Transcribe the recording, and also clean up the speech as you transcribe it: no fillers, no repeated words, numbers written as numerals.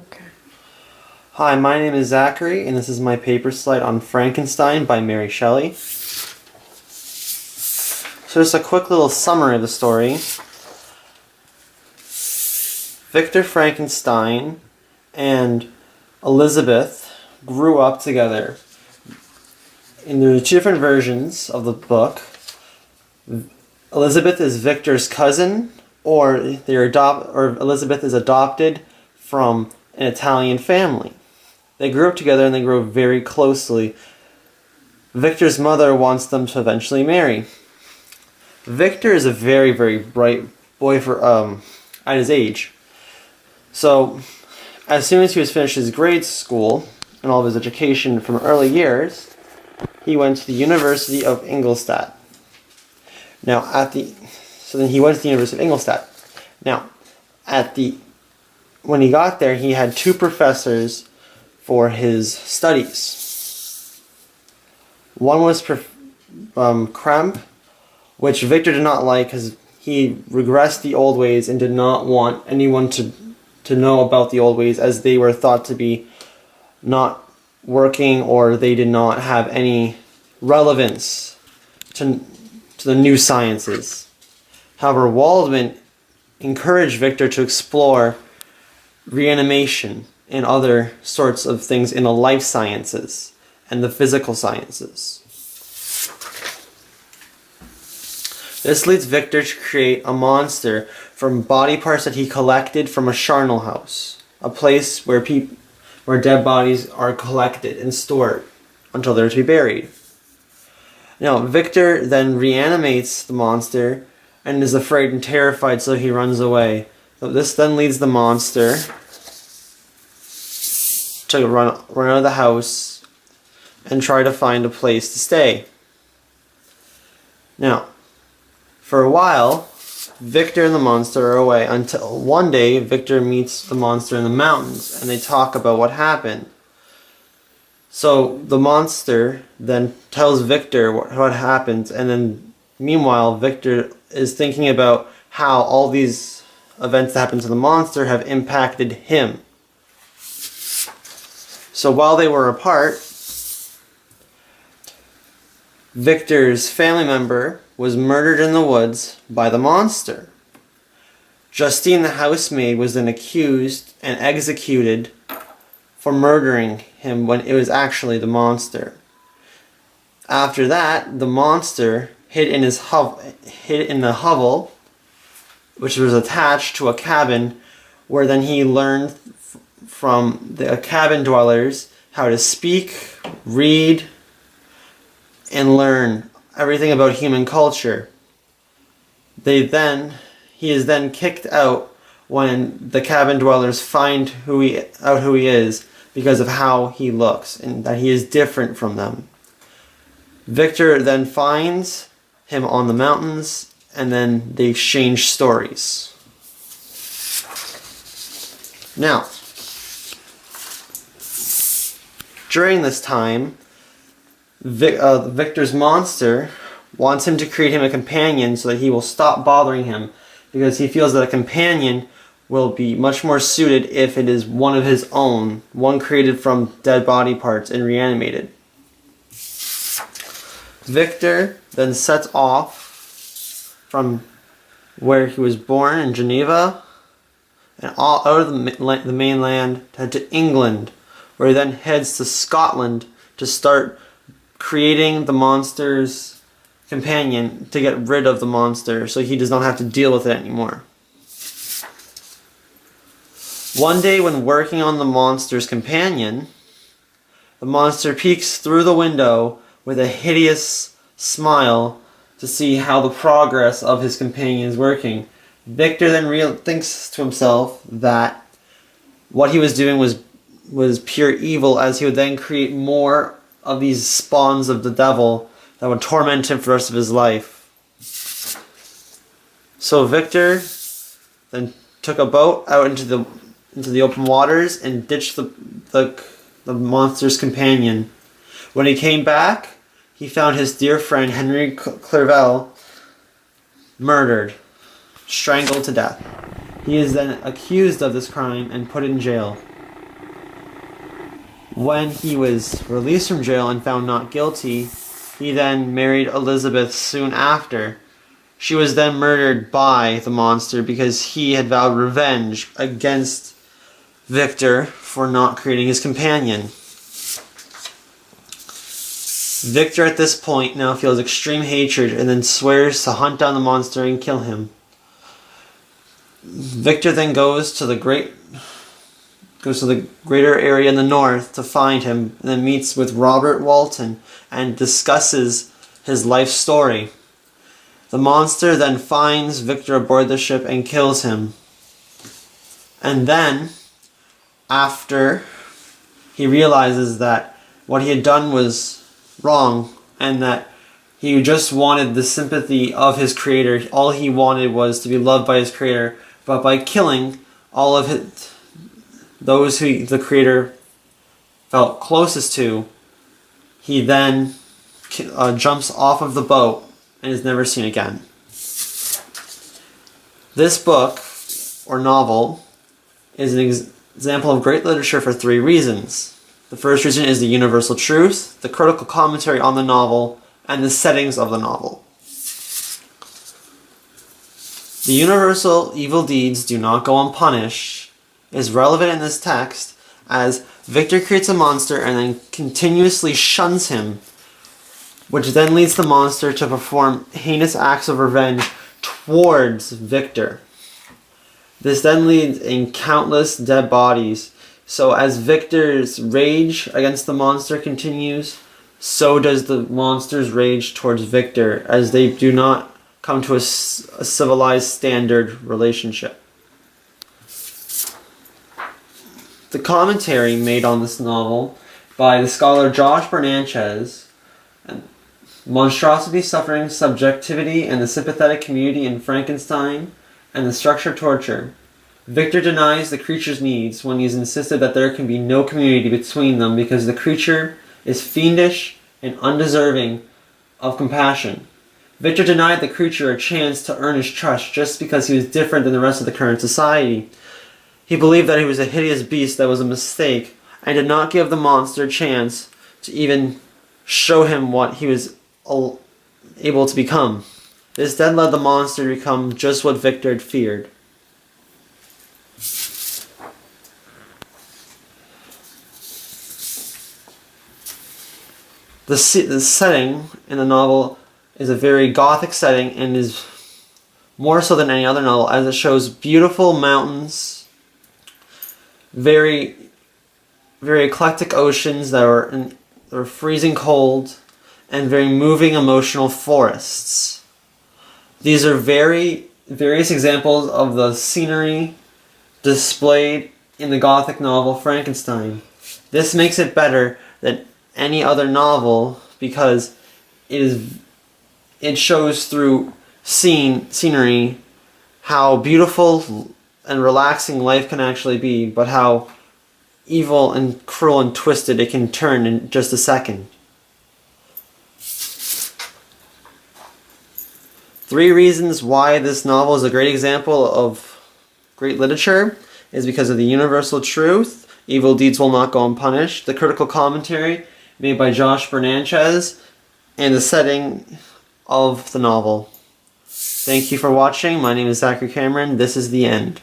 Okay. Hi, my name is Zachary, and this is my paper slide on Frankenstein by Mary Shelley. So just a quick little summary of the story. Victor Frankenstein and Elizabeth grew up together. And there are two different versions of the book. Elizabeth is Victor's cousin, or Elizabeth is adopted from an Italian family. They grew up together and they grew very closely. Victor's mother wants them to eventually marry. Victor is a very, very bright boy at his age. So, as soon as he was finished his grade school and all of his education from early years, he went to the University of Ingolstadt. Now, then he went to the University of Ingolstadt. Now, when he got there, he had two professors for his studies. One was Kramp, which Victor did not like because he regressed the old ways and did not want anyone to know about the old ways, as they were thought to be not working, or they did not have any relevance to the new sciences. However, Waldman encouraged Victor to explore reanimation and other sorts of things in the life sciences and the physical sciences. This leads Victor to create a monster from body parts that he collected from a charnel house, a place where dead bodies are collected and stored until they're to be buried. Now, Victor then reanimates the monster and is afraid and terrified, so he runs away. So this then leads the monster to run out of the house and try to find a place to stay. Now, for a while, Victor and the monster are away until one day Victor meets the monster in the mountains and they talk about what happened. So the monster then tells Victor what happened, and then meanwhile Victor is thinking about how all these events that happened to the monster have impacted him. So while they were apart, Victor's family member was murdered in the woods by the monster. Justine, the housemaid, was then accused and executed for murdering him when it was actually the monster. After that, the monster hid in the hovel, which was attached to a cabin, where then he learned from the cabin dwellers how to speak, read, and learn everything about human culture. He is then kicked out when the cabin dwellers find who he is, because of how he looks and that he is different from them. Victor then finds him on the mountains, and then they exchange stories. Now, during this time, Victor's monster wants him to create him a companion so that he will stop bothering him, because he feels that a companion will be much more suited if it is one of his own, one created from dead body parts and reanimated. Victor then sets off from where he was born in Geneva and all out of the mainland to head to England, where he then heads to Scotland to start creating the monster's companion to get rid of the monster so he does not have to deal with it anymore. One day when working on the monster's companion, the monster peeks through the window with a hideous smile to see how the progress of his companion is working. Victor then thinks to himself that what he was doing was pure evil, as he would then create more of these spawns of the devil that would torment him for the rest of his life. So Victor then took a boat out into the open waters and ditched the monster's companion. When he came back, he found his dear friend Henry Clerval murdered, strangled to death. He is then accused of this crime and put in jail. When he was released from jail and found not guilty, he then married Elizabeth soon after. She was then murdered by the monster because he had vowed revenge against Victor for not creating his companion. Victor at this point now feels extreme hatred and then swears to hunt down the monster and kill him. Victor then goes to the greater area in the north to find him, and then meets with Robert Walton and discusses his life story. The monster then finds Victor aboard the ship and kills him. And then, after he realizes that what he had done was wrong and that he just wanted the sympathy of his creator, all he wanted was to be loved by his creator, but by killing all of those who the creator felt closest to, he then jumps off of the boat and is never seen again. This book, or novel, is an example of great literature for 3 reasons. The first reason is the universal truth, the critical commentary on the novel, and the settings of the novel. The universal evil deeds do not go unpunished is relevant in this text as Victor creates a monster and then continuously shuns him, which then leads the monster to perform heinous acts of revenge towards Victor. This then leads in countless dead bodies. So as Victor's rage against the monster continues, so does the monster's rage towards Victor, as they do not come to a civilized standard relationship. The commentary made on this novel by the scholar Josh Bernanchez, Monstrosity, Suffering, Subjectivity, and the Sympathetic Community in Frankenstein, and the Structure of Torture. Victor denies the creature's needs when he's insisted that there can be no community between them because the creature is fiendish and undeserving of compassion. Victor denied the creature a chance to earn his trust just because he was different than the rest of the current society. He believed that he was a hideous beast that was a mistake, and did not give the monster a chance to even show him what he was able to become. This then led the monster to become just what Victor had feared. The setting in the novel is a very gothic setting and is more so than any other novel, as it shows beautiful mountains, very, very eclectic oceans that are freezing cold, and very moving emotional forests. These are various examples of the scenery displayed in the Gothic novel Frankenstein. This makes it better than any other novel because it shows through scenery how beautiful and relaxing life can actually be, but how evil and cruel and twisted it can turn in just a second. 3 reasons why this novel is a great example of great literature is because of the universal truth, evil deeds will not go unpunished, the critical commentary made by Josh Bernanchez, and the setting of the novel. Thank you for watching. My name is Zachary Cameron. This is the end.